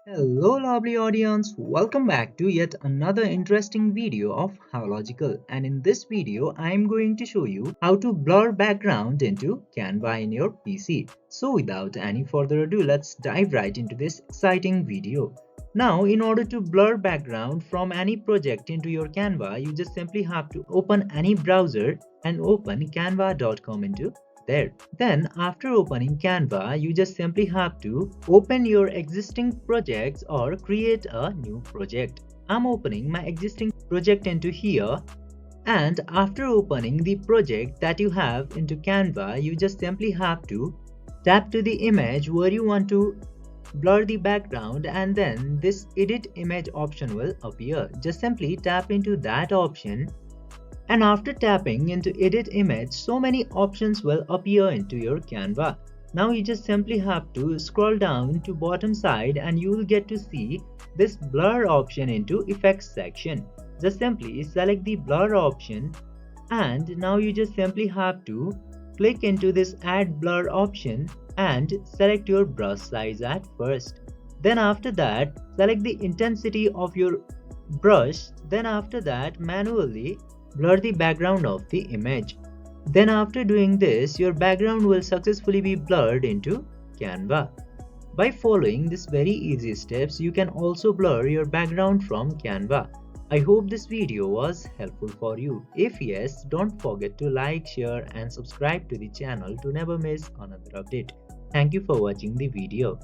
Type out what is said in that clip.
Hello lovely audience, welcome back to yet another interesting video of How Logical, and in this video I am going to show you how to blur background into Canva in your PC. So without any further ado, let's dive right into this exciting video. Now in order to blur background from any project into your Canva, you just simply have to open any browser and open canva.com into there. Then after opening Canva, you just simply have to open your existing projects or create a new project. I'm opening my existing project into here, and after opening the project that you have into Canva, you just simply have to tap to the image where you want to blur the background, and then this edit image option will appear. Just simply tap into that option, and after tapping into edit image, so many options will appear into your Canva. Now you just simply have to scroll down to bottom side and you will get to see this blur option into effects section. Just simply select the blur option, and now you just simply have to click into this add blur option and select your brush size at first. Then after that, select the intensity of your brush. Then after that, manually blur the background of the image. Then after doing this, your background will successfully be blurred into Canva. By following these very easy steps, you can also blur your background from Canva. I hope this video was helpful for you. If yes, don't forget to like, share and subscribe to the channel to never miss another update. Thank you for watching the video.